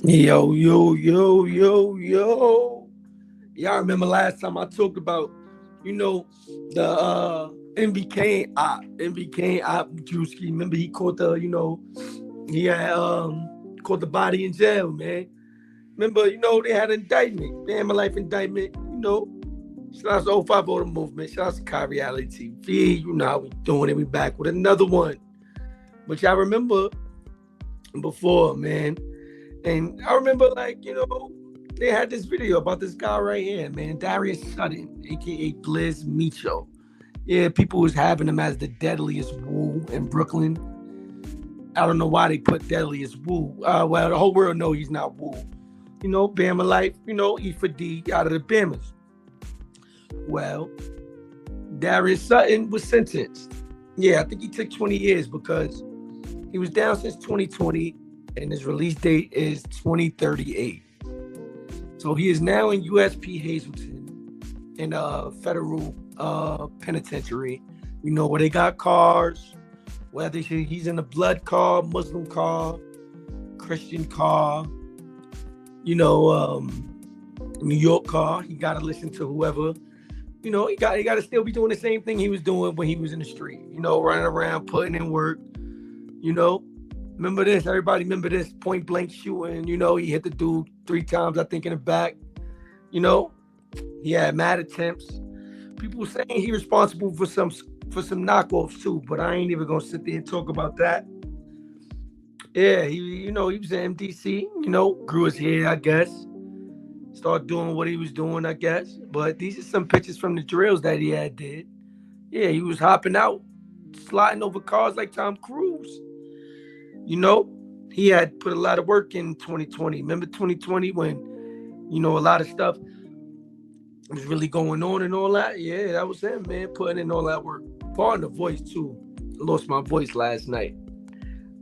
Yo, yo, yo, yo, yo. Y'all remember last time I talked about, you know, the MBK op Drewski. Remember he caught he had caught the body in jail, man. Remember, they had an indictment, Bama life indictment, Shout out to 05 Order Movement. Shout out to Kha.realityTV. You know how we doing it. We back with another one. But y'all remember before, man. And I remember, they had this video about this guy right here, man, Darius Sutton, aka BLIZZ MEECHO. Yeah, people was having him as the deadliest woo in Brooklyn. I don't know why they put deadliest woo. Well, the whole world know he's not woo. Bama life, E for D out of the Bamas. Well, Darius Sutton was sentenced. Yeah, I think he took 20 years because he was down since 2020 and his release date is 2038. So he is now in USP Hazleton in a federal penitentiary. Where they got cars, whether he's in a blood car, Muslim car, Christian car, New York car. He got to listen to whoever. He got to still be doing the same thing he was doing when he was in the street. Running around, putting in work. Remember this? Everybody remember this point blank shooting. He hit the dude 3 times, I think, in the back. He had mad attempts. People saying he responsible for some knockoffs too, but I ain't even gonna sit there and talk about that. Yeah, he was in MDC. Grew his hair, I guess. Started doing what he was doing, I guess. But these are some pictures from the drills that he had did. Yeah, he was hopping out, sliding over cars like Tom Cruise. He had put a lot of work in 2020. Remember 2020 when, a lot of stuff was really going on and all that? Yeah, that was him, man, putting in all that work. Pardon the voice, too. I lost my voice last night.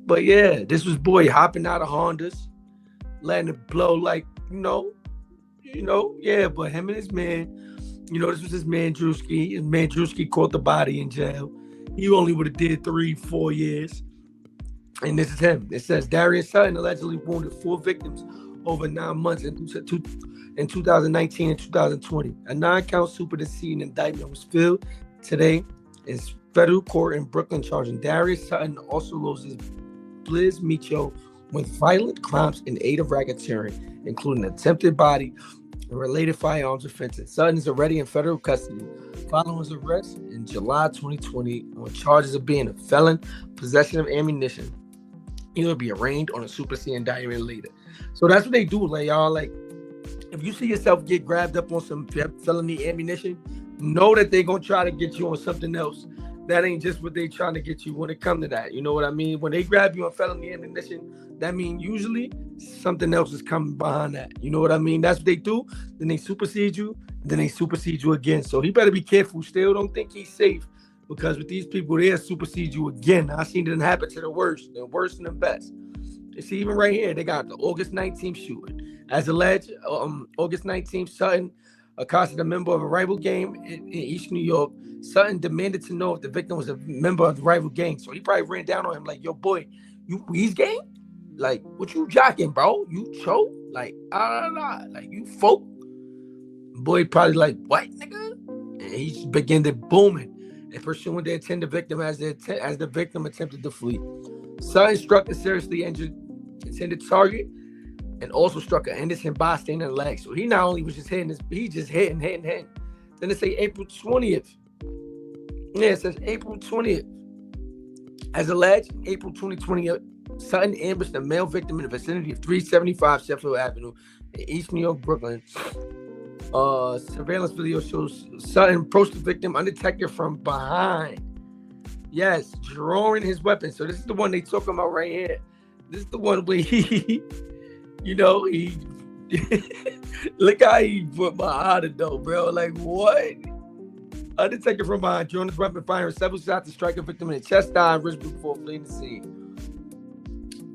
But yeah, this was boy hopping out of Hondas, letting it blow like, yeah, but him and his man, this was his man Drewski. His man Drewski caught the body in jail. He only would have did 3-4 years. And this is him. It says Darius Sutton allegedly wounded 4 victims over 9 months in 2019 and 2020. A 9-count superseding indictment was filed today in federal court in Brooklyn, charging Darius Sutton also loses BLIZZ MEECHO with violent crimes in aid of racketeering, including attempted body and related firearms offenses. Sutton is already in federal custody following his arrest in July 2020 on charges of being a felon, possession of ammunition. He will be arraigned on a superseding indictment later. So that's what they do, y'all. If you see yourself get grabbed up on some felony ammunition, know that they're going to try to get you on something else. That ain't just what they trying to get you when it comes to that. You know what I mean? When they grab you on felony ammunition, that means usually something else is coming behind that. You know what I mean? That's what they do. Then they supersede you. Then they supersede you again. So he better be careful. Still don't think he's safe. Because with these people, they'll supersede you again. I've seen it happen to the worst and the best. You see, even right here, they got the August 19th shooting. As alleged, August 19th, Sutton accosted a member of a rival gang in East New York. Sutton demanded to know if the victim was a member of the rival gang. So he probably ran down on him like, yo, boy, you Weez gang? Like, what you jocking, bro? You choke? Like, like, you folk? Boy probably like, what, nigga? And he began to booming and pursuing the intended victim as the victim attempted to flee. Sutton struck a seriously injured intended target and also struck an innocent bystander in the leg. So he not only was just hitting, he just hitting. Then it say April 20th. Yeah, it says April 20th. As alleged, April 2020, Sutton ambushed a male victim in the vicinity of 375 Sheffield Avenue in East New York, Brooklyn. Surveillance video shows Sutton approached the victim undetected from behind. Yes, drawing his weapon. So this is the one they talking about right here. This is the one where he look how he put behind it though, bro. Like, what? Undetected from behind, drawing his weapon, firing several shots to strike a victim in the chest, thigh, and wrist before fleeing the scene.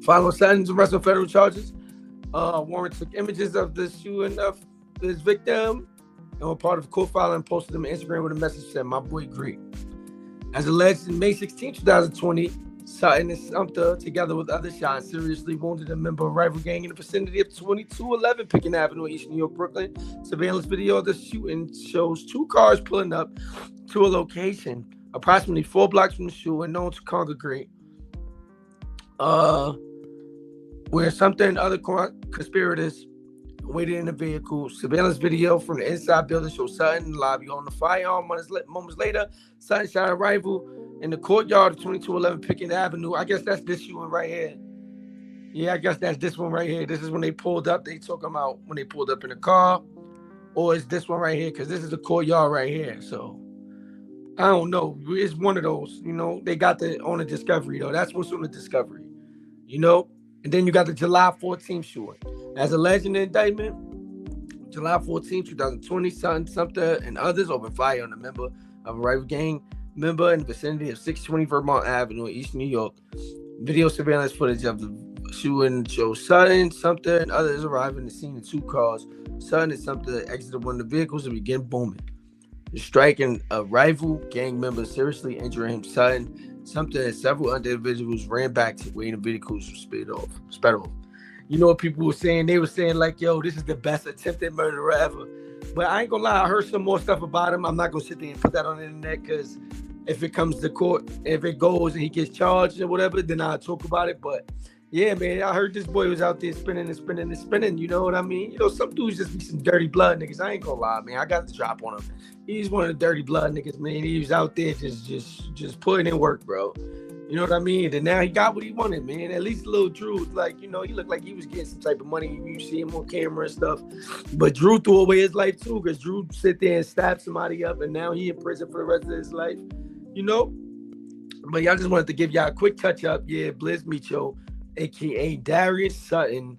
Following Sutton's arrest on federal charges, Warren took images of the shooting of his victim and were part of a court file and posted them on Instagram with a message that said, "My boy Greek." As alleged, in May 16, 2020, Sutton and Sumter, together with other shots, seriously wounded a member of a rival gang in the vicinity of 2211 Pickens Avenue, East New York, Brooklyn. Surveillance video of the shooting shows 2 cars pulling up to a location approximately 4 blocks from the shooting, known to congregate, where Sumter and other conspirators waited in the vehicle. Surveillance video from the inside building shows Sutton in the lobby on the firearm. Moments later, Sutton shot a rifle in the courtyard of 2211 Pickens Avenue. I guess that's this shooting right here. Yeah, I guess that's this one right here. This is when they pulled up. They took them out when they pulled up in the car. Or is this one right here? Because this is the courtyard right here. So, I don't know. It's one of those. You know, they got on the Discovery, though. That's what's on the Discovery. You know? And then you got the July 14th shooting. As alleged in the indictment, July 14, 2020, Sutton, Sumter, and others opened fire on a member of a rival gang member in the vicinity of 620 Vermont Avenue, East New York. Video surveillance footage of the shooting shows Sutton, Sumter, and others arriving at the scene in 2 cars. Sutton and Sumter exited one of the vehicles and began booming, striking a rival gang member, seriously injuring him. Sumter and several other individuals ran back to where the vehicles were sped off. You know what people were saying? They were saying like, yo, this is the best attempted murder ever. But I ain't gonna lie, I heard some more stuff about him. I'm not gonna sit there and put that on the internet because if it comes to court, if it goes and he gets charged or whatever, then I'll talk about it. But yeah, man, I heard this boy was out there spinning and spinning and spinning. You know what I mean? You know, some dudes just be some dirty blood niggas. I ain't gonna lie, man. I got the drop on him. He's one of the dirty blood niggas, man. He was out there just putting in work, bro. You know what I mean? And now he got what he wanted, man. At least little Drew, like, you know, he looked like he was getting some type of money. You see him on camera and stuff. But Drew threw away his life too, because Drew sit there and stabbed somebody up, and now he in prison for the rest of his life. You know? But y'all just wanted to give y'all a quick touch up. Yeah, BLIZZ MEECHO, aka Darius Sutton,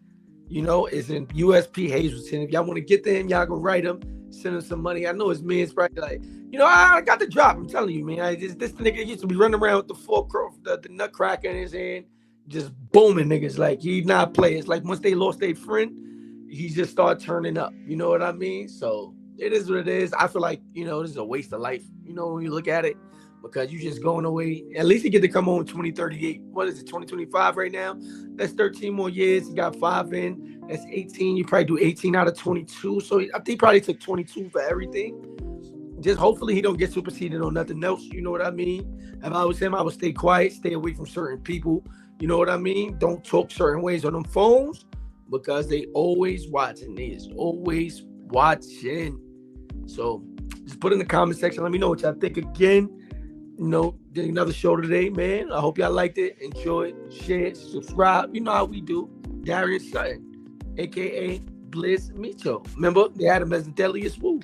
you know, is in USP Hazleton. If y'all want to get to him, y'all go write him, send him some money. I know his man's probably like, you know, I got the drop. I'm telling you, man. This nigga used to be running around with the nutcracker in his hand, just booming niggas. Like, he not playing. It's like once they lost their friend, he just started turning up. You know what I mean? So it is what it is. I feel like, you know, this is a waste of life, you know, when you look at it, because you just going away. At least he get to come home in 2038. What is it, 2025 right now? That's 13 more years. He got 5 in. That's 18. You probably do 18 out of 22. So I think he probably took 22 for everything. Just hopefully he don't get superseded on nothing else. You know what I mean? If I was him, I would stay quiet, stay away from certain people. You know what I mean? Don't talk certain ways on them phones, because they always watching. They is always watching. So just put in the comment section. Let me know what y'all think again. You know, did another show today, man. I hope y'all liked it, enjoyed, shared, subscribe. You know how we do. Darius Sutton, aka BLIZZ MEECHO. Remember, they had him as the deadliest woo.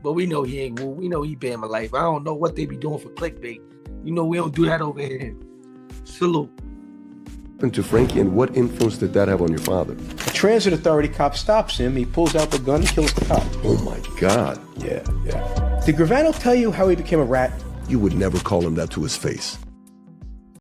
But we know he ain't woo. We know he Bama life. I don't know what they be doing for clickbait. You know, we don't do that over here. Salute. To Frankie, and what influence did that have on your father? A transit authority cop stops him. He pulls out the gun and kills the cop. Oh my God. Yeah. Did Gravano tell you how he became a rat? You would never call him that to his face.